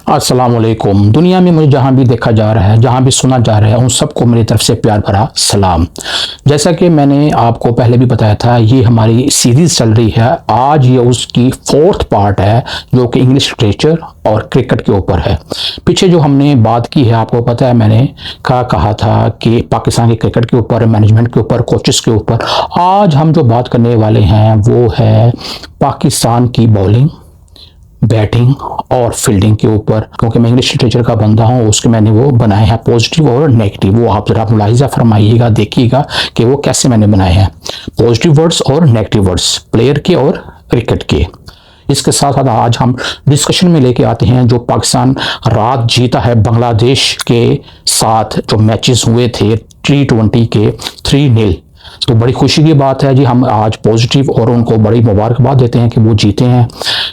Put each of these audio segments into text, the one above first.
अस्सलाम वालेकुम। दुनिया में मुझे जहाँ भी देखा जा रहा है, जहाँ भी सुना जा रहा है, उन सबको मेरी तरफ से प्यार भरा सलाम। जैसा कि मैंने आपको पहले भी बताया था, ये हमारी सीरीज़ चल रही है। आज ये उसकी 4th पार्ट है, जो कि इंग्लिश लिटरेचर और क्रिकेट के ऊपर है। पीछे जो हमने बात की है, आपको पता है मैंने कहा था कि पाकिस्तान के क्रिकेट के ऊपर, मैनेजमेंट के ऊपर, कोचेस के ऊपर। आज हम जो बात करने वाले हैं वो है पाकिस्तान की बॉलिंग, बैटिंग और फील्डिंग के ऊपर, क्योंकि मैं इंग्लिश लिटरेचर का बंदा हूँ। उसके मैंने वो बनाए हैं पॉजिटिव और नेगेटिव। वो आप जरा मुलाहिजा फरमाइएगा, देखिएगा कि वो कैसे मैंने बनाए हैं, पॉजिटिव वर्ड्स और नेगेटिव वर्ड्स, प्लेयर के और क्रिकेट के। इसके साथ साथ आज हम डिस्कशन में लेके आते हैं जो पाकिस्तान रात जीता है बांग्लादेश के साथ, जो मैचेस हुए थे T20 के 3-0। तो बड़ी खुशी की बात है जी। हम आज पॉजिटिव और उनको बड़ी मुबारकबाद देते हैं कि वो जीते हैं।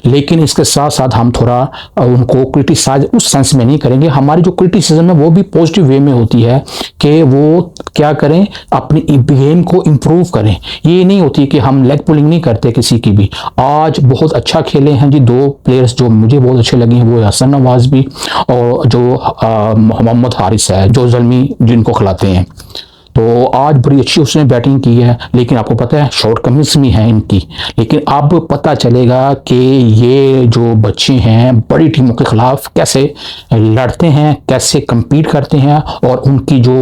लेकिन इसके साथ साथ हम थोड़ा उनको क्रिटिसाइज उस सेंस में नहीं करेंगे। हमारी जो क्रिटिसिज्म है वो भी पॉजिटिव वे में होती है कि वो क्या करें, अपनी गेम को इम्प्रूव करें। ये नहीं होती कि हम लेग पुलिंग नहीं करते किसी की भी। आज बहुत अच्छा खेले हैं जी दो प्लेयर्स जो मुझे बहुत अच्छे लगे हैं, वो हसन नवाज भी और जो मोहम्मद हारिस है, जो जल्मी जिनको खिलाते हैं। तो आज बड़ी अच्छी उसने बैटिंग की है, लेकिन आपको पता है शॉर्ट कमिंग्स भी हैं इनकी। लेकिन अब पता चलेगा कि ये जो बच्चे हैं बड़ी टीमों के खिलाफ कैसे लड़ते हैं, कैसे compete करते हैं, और उनकी जो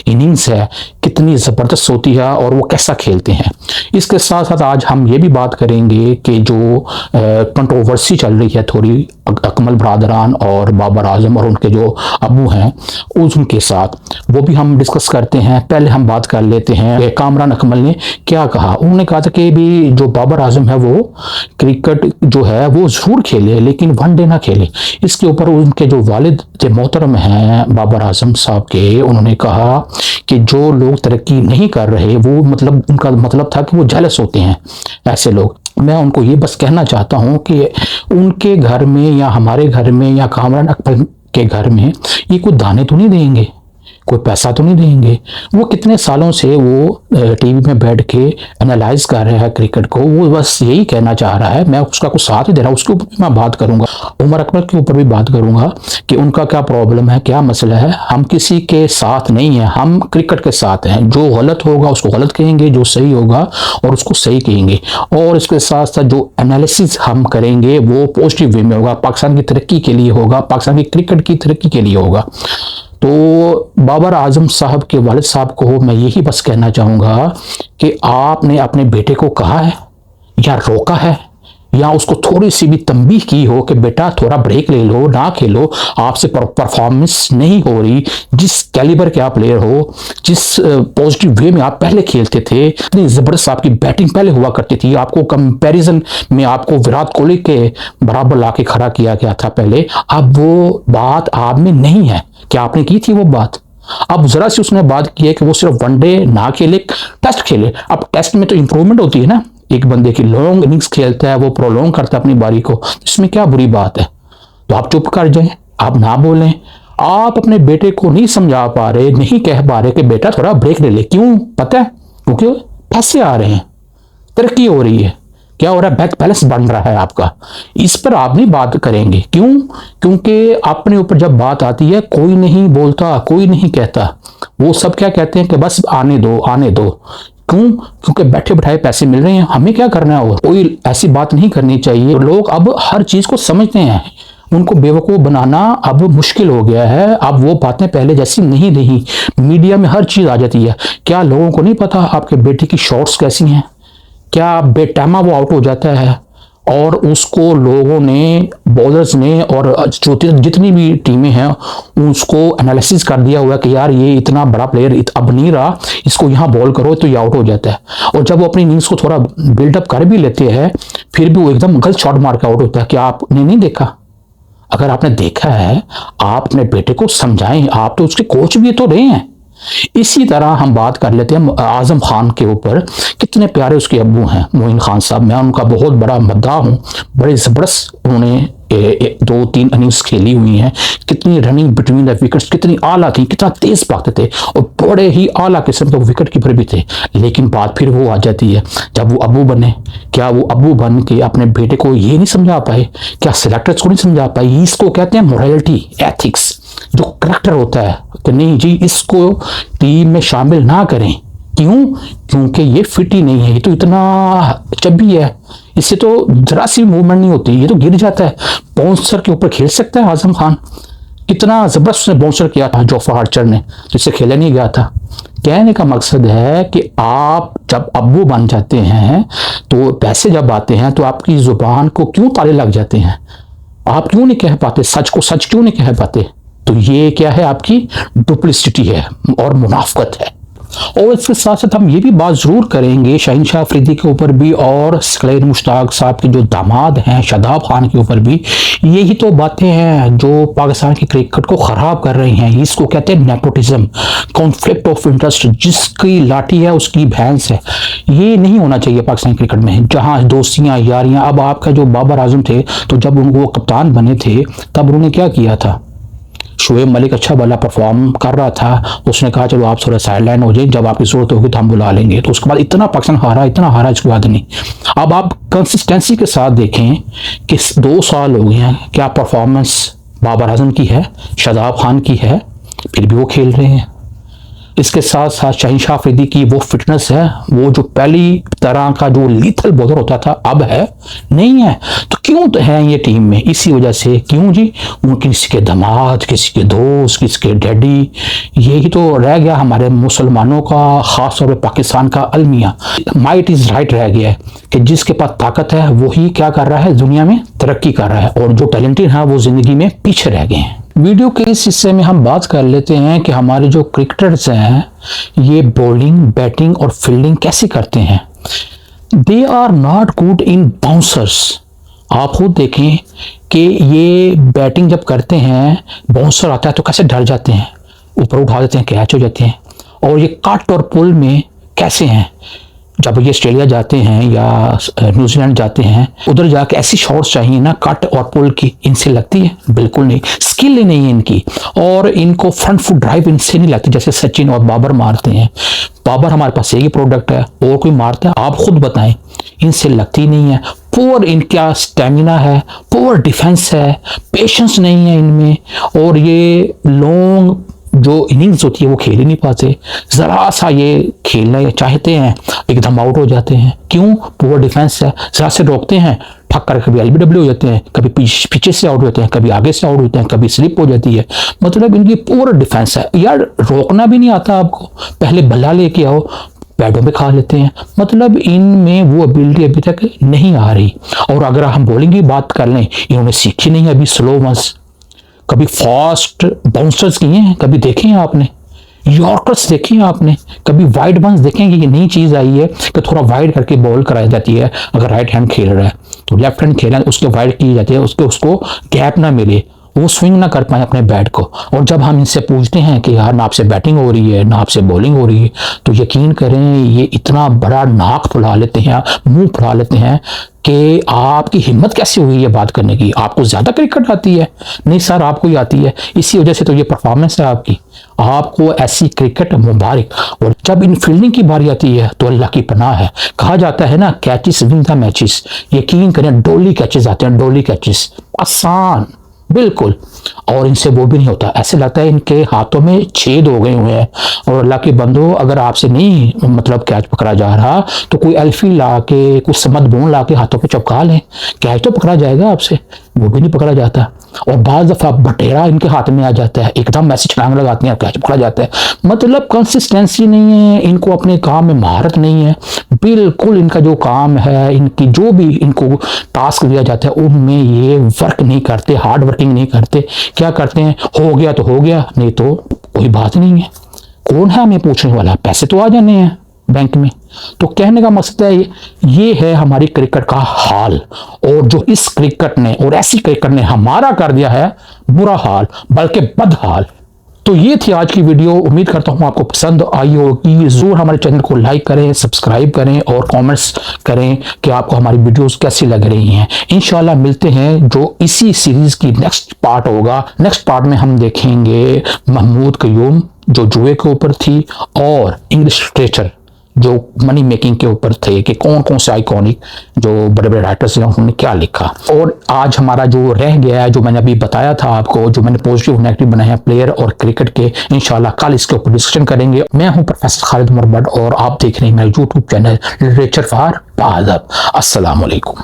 इनिंग्स है कितनी ज़बरदस्त होती है और वो कैसा खेलते हैं। इसके साथ साथ आज हम ये भी बात करेंगे कि जो कंट्रोवर्सी चल रही है थोड़ी अकमल बरदरान और बाबर आजम और उनके जो अबू हैं उनके साथ, वो भी हम डिस्कस करते हैं। पहले हम बात कर लेते हैं कि कामरान अकमल ने क्या कहा। उन्होंने कहा था कि भी जो बाबर आजम है वो क्रिकेट जो है वो जरूर खेले, लेकिन वनडे ना खेले। इसके ऊपर उनके जो वालिद थे मोहतरम हैं बाबर आजम साहब के, उन्होंने कहा कि जो लोग तरक्की नहीं कर रहे वो मतलब उनका मतलब था कि वो जेलस होते हैं ऐसे लोग। मैं उनको ये बस कहना चाहता हूँ कि उनके घर में या हमारे घर में या कामरान अकमल के घर में ये कोई दाने तो नहीं देंगे, कोई पैसा तो नहीं देंगे। वो कितने सालों से वो टीवी में बैठ के एनालाइज कर रहा है क्रिकेट को, वो बस यही कहना चाह रहा है। मैं उसका कुछ साथ ही दे रहा हूँ, उसके ऊपर भी मैं बात करूंगा, उमर अकमल के ऊपर भी बात करूंगा कि उनका क्या प्रॉब्लम है, क्या मसला है। हम किसी के साथ नहीं है, हम क्रिकेट के साथ हैं। जो गलत होगा उसको गलत कहेंगे, जो सही होगा और उसको सही कहेंगे। और इसके साथ साथ जो एनालिसिस हम करेंगे वो पॉजिटिव वे में होगा, पाकिस्तान की तरक्की के लिए होगा, पाकिस्तान की क्रिकेट की तरक्की के लिए होगा। तो बाबर आजम साहब के वालिद साहब को मैं यही बस कहना चाहूँगा कि आपने अपने बेटे को कहा है या रोका है या उसको थोड़ी सी भी तंबीह की हो कि बेटा थोड़ा ब्रेक ले लो, ना खेलो, आपसे परफॉर्मेंस नहीं हो रही। जिस कैलिबर के आप प्लेयर हो, जिस पॉजिटिव वे में आप पहले खेलते थे, इतनी ज़बरदस्त आपकी बैटिंग पहले हुआ करती थी, आपको कंपैरिजन में आपको विराट कोहली के बराबर ला के खड़ा किया गया था पहले। अब वो बात आप में नहीं है। क्या आपने की थी वो बात? अब जरा सी उसने बात की है कि वो सिर्फ वनडे ना खेले, टेस्ट खेले। अब टेस्ट में तो इंप्रूवमेंट होती है ना, एक बंदे की लॉन्ग इनिंग्स खेलता है, वो प्रोलॉन्ग करता है अपनी बारी को, इसमें क्या बुरी बात है? तो आप चुप कर जाएं, आप ना बोलें। आप अपने बेटे को नहीं समझा पा रहे, नहीं कह पा रहे कि बेटा थोड़ा ब्रेक ले ले। क्यों? पता है, क्योंकि पैसे आ रहे हैं, तरक्की हो रही है, क्या हो रहा है, बैंक बैलेंस बन रहा है आपका। इस पर आप नहीं बात करेंगे। क्यों? क्योंकि अपने ऊपर जब बात आती है कोई नहीं बोलता, कोई नहीं कहता। वो सब क्या कहते हैं कि बस आने दो, आने दो। क्यों? क्योंकि बैठे बैठाए पैसे मिल रहे हैं, हमें क्या करना है? और कोई ऐसी बात नहीं करनी चाहिए। लोग अब हर चीज को समझते हैं, उनको बेवकूफ़ बनाना अब मुश्किल हो गया है। अब वो बातें पहले जैसी नहीं रही। मीडिया में हर चीज आ जाती है। क्या लोगों को नहीं पता आपके बेटे की शॉट्स कैसी हैं? क्या बेटामा वो आउट हो जाता है और उसको लोगों ने, बॉलर्स ने और जो जितनी भी टीमें हैं उसको एनालिसिस कर दिया हुआ कि यार ये इतना बड़ा प्लेयर अब नहीं रहा, इसको यहाँ बॉल करो तो ये आउट हो जाता है। और जब वो अपनी इनिंग्स को थोड़ा बिल्डअप कर भी लेते हैं फिर भी वो एकदम गलत शॉट मार के आउट होता है। क्या आपने नहीं देखा? अगर आपने देखा है, आप अपने बेटे को समझाएं, आप तो उसके कोच भी तो रहे हैं। इसी तरह हम बात कर लेते हैं आजम खान के ऊपर। कितने प्यारे उसके अब्बू हैं मोइन खान साहब, मैं उनका बहुत बड़ा मद्दाह हूँ। बड़े ज़बरदस्त उन्होंने 2-3 इनिंग्स खेली हुई हैं, कितनी रनिंग बिटवीन द विकेट्स कितनी आला थी, कितना तेज भागते थे और बड़े ही आला किस्म के विकेट कीपर भी थे। लेकिन बात फिर वो आ जाती है जब वो अबू बने, क्या वो अबू बन के अपने बेटे को ये नहीं समझा पाए, क्या सिलेक्टर्स को नहीं समझा पाए? इसको कहते हैं मोरालिटी, एथिक्स, जो करैक्टर होता है कि नहीं जी इसको टीम में शामिल ना करें। क्यों? क्योंकि ये फिट ही नहीं है, ये तो इतना चब्बी है, इससे तो जरा सी मूवमेंट नहीं होती, ये तो गिर जाता है। बाउंसर के ऊपर खेल सकता है आजम खान? कितना जबरदस्त उसने बाउंसर किया था जोफ्रा आर्चर ने, जिससे खेला नहीं गया था। कहने का मकसद है कि आप जब अब्बू बन जाते हैं तो पैसे जब आते हैं तो आपकी जुबान को क्यों ताले लग जाते हैं? आप क्यों नहीं कह पाते सच को, सच क्यों नहीं कह पाते? तो ये क्या है? आपकी डुप्लिसिटी है और मुनाफकत है। और इसके साथ साथ हम ये भी बात जरूर करेंगे शहनशाह अफरीदी के ऊपर भी और सकलैन मुश्ताक साहब के जो दामाद हैं शादाब खान के ऊपर भी। यही तो बातें हैं जो पाकिस्तान की क्रिकेट को ख़राब कर रही हैं। इसको कहते हैं नेपोटिज्म, कॉन्फ्लिक्ट ऑफ इंटरेस्ट। जिसकी लाठी है उसकी भैंस है। ये नहीं होना चाहिए पाकिस्तान क्रिकेट में, जहाँ दोस्तियाँ यारियाँ। अब आपका जो बाबर आजम थे तो जब उनको कप्तान बने थे तब उन्होंने क्या किया था? शोएब मलिक अच्छा भला परफॉर्म कर रहा था, उसने कहा चलो आप थोड़ा साइड लाइन हो जाए, जब आपकी जरूरत होगी तो हम बुला लेंगे। तो उसके बाद इतना पाकिस्तान हारा, इतना हारा, इसके बाद नहीं। अब आप कंसिस्टेंसी के साथ देखें कि 2 साल हो गए हैं, क्या परफॉर्मेंस बाबर आजम की है, शादाब खान की है, फिर भी वो खेल रहे हैं। इसके साथ साथ शहनशाह अफरीदी की वो फिटनेस है, वो जो पहली तरह का जो लीथल बॉलर होता था अब है नहीं है। तो क्यों तो है ये टीम में? इसी वजह से। क्यों जी? वो किसी के दामाद, किसी के दोस्त, किसी के डैडी, यही तो रह गया हमारे मुसलमानों का, ख़ास तौर पर पाकिस्तान का अलमिया। माइट इज़ राइट रह गया है कि जिसके पास ताकत है वही क्या कर रहा है, दुनिया में तरक्की कर रहा है, और जो टैलेंटेड है वो ज़िंदगी में पीछे रह गए हैं। वीडियो के इस हिस्से में हम बात कर लेते हैं कि हमारे जो क्रिकेटर्स हैं ये बॉलिंग, बैटिंग और फील्डिंग कैसे करते हैं। They are not good in bouncers. आप खुद देखें कि ये बैटिंग जब करते हैं, बाउंसर आता है तो कैसे डर जाते हैं, ऊपर उठा देते हैं, कैच हो जाते हैं। और ये कट और पुल में कैसे हैं, जब ये ऑस्ट्रेलिया जाते हैं या न्यूजीलैंड जाते हैं, उधर जाके ऐसी शॉट्स चाहिए ना कट और पुल की, इनसे लगती है? बिल्कुल नहीं। स्किल ही नहीं है इनकी, और इनको फ्रंट फुट ड्राइव इनसे नहीं लगती जैसे सचिन और बाबर मारते हैं। बाबर हमारे पास एक ही प्रोडक्ट है, और कोई मारता है? आप खुद बताएं, इनसे लगती नहीं है। पुअर इनका स्टेमिना है, पुअर डिफेंस है, पेशेंस नहीं है इनमें, और ये लॉन्ग जो इनिंग्स होती है वो खेल ही नहीं पाते। ज़रा सा ये खेलना चाहते हैं, एकदम आउट हो जाते हैं। क्यों? पुअर डिफेंस है। ज़रा से रोकते हैं, ठक कर कभी एलबीडब्ल्यू हो जाते हैं, कभी पीछे से आउट होते हैं, कभी आगे से आउट होते हैं, कभी स्लिप हो जाती है। मतलब इनकी पुअर डिफेंस है। यार रोकना भी नहीं आता आपको, पहले बल्ला लेके आओ, पैडों पे खा लेते हैं। मतलब इनमें वो एबिलिटी अभी तक नहीं आ रही। और अगर हम बॉलिंग की बात कर लें, इन्होंने सीखी नहीं अभी स्लो वंस। कभी फास्ट बाउंसर्स किए हैं, कभी देखे हैं आपने? यॉर्कर्स देखे हैं आपने? कभी वाइड वंस देखेंगे? ये नई चीज़ आई है कि थोड़ा वाइड करके बॉल कराई जाती है। अगर राइट हैंड खेल रहा है तो लेफ्ट हैंड खेल रहा है उसके वाइड की जाती है, उसको गैप ना मिले, वो स्विंग ना कर पाए अपने बैट को। और जब हम इनसे पूछते हैं कि यार ना आपसे बैटिंग हो रही है ना आपसे बॉलिंग हो रही है, तो यकीन करें ये इतना बड़ा नाक फुला लेते हैं, मुंह फुला लेते हैं कि आपकी हिम्मत कैसे हुई है बात करने की? आपको ज़्यादा क्रिकेट आती है? नहीं सर, आपको ही आती है। इसी वजह से तो ये परफॉर्मेंस है आपकी। आपको ऐसी क्रिकेट मुबारक। और जब इन फील्डिंग की बारी आती है तो अल्लाह की पनाह है। कहा जाता है ना, कैचेस विन द मैचेस। यकीन करें डोली कैचेस आते हैं, डोली कैचेस, आसान बिल्कुल। और इनसे वो भी नहीं होता, ऐसे लगता है इनके हाथों में छेद हो गए हुए हैं। और अल्लाह के बंदो, अगर आपसे नहीं मतलब कैच पकड़ा जा रहा तो कोई अल्फी ला के, कुछ समद बोन ला के हाथों पे चपका लें, कैच तो पकड़ा जाएगा आपसे। वो भी नहीं पकड़ा जाता। और बाज़ दफ़ा बटेरा इनके हाथ में आ जाता है, एकदम ऐसी छलांग लगाते हैं, कैच पकड़ा जाता है। मतलब कंसिस्टेंसी नहीं है इनको, अपने काम में महारत नहीं है बिल्कुल। इनका जो काम है, इनकी जो भी इनको टास्क दिया जाता है उनमें ये वर्क नहीं करते, हार्ड वर्किंग नहीं करते। क्या करते हैं? हो गया तो हो गया, नहीं तो कोई बात नहीं है। कौन है हमें पूछने वाला? पैसे तो आ जाने हैं बैंक में। तो कहने का मकसद है ये है हमारी क्रिकेट का हाल। और जो इस क्रिकेट ने और ऐसी क्रिकेट ने हमारा कर दिया है बुरा हाल, बल्कि बदहाल। तो ये थी आज की वीडियो। उम्मीद करता हूँ आपको पसंद आई होगी। जरूर हमारे चैनल को लाइक करें, सब्सक्राइब करें और कमेंट्स करें कि आपको हमारी वीडियोस कैसी लग रही हैं। इंशाल्लाह मिलते हैं जो इसी सीरीज की नेक्स्ट पार्ट होगा। नेक्स्ट पार्ट में हम देखेंगे महमूद कयूम जो जुए के ऊपर थी और इंग्लिश लिटरेचर जो मनी मेकिंग के ऊपर थे कि कौन कौन से आइकॉनिक जो बड़े बड़े राइटर्स हैं उन्होंने क्या लिखा। और आज हमारा जो रह गया है, जो मैंने अभी बताया था आपको, जो मैंने पॉजिटिव और नेगेटिव बनाए हैं प्लेयर और क्रिकेट के, इंशाल्लाह कल इसके ऊपर डिस्कशन करेंगे। मैं हूं प्रोफेसर खालिद उमर बट और आप देख रहे हैं मेरा यूट्यूब चैनल लिटरेचर फॉर बाअदब। अस्सलाम वालेकुम।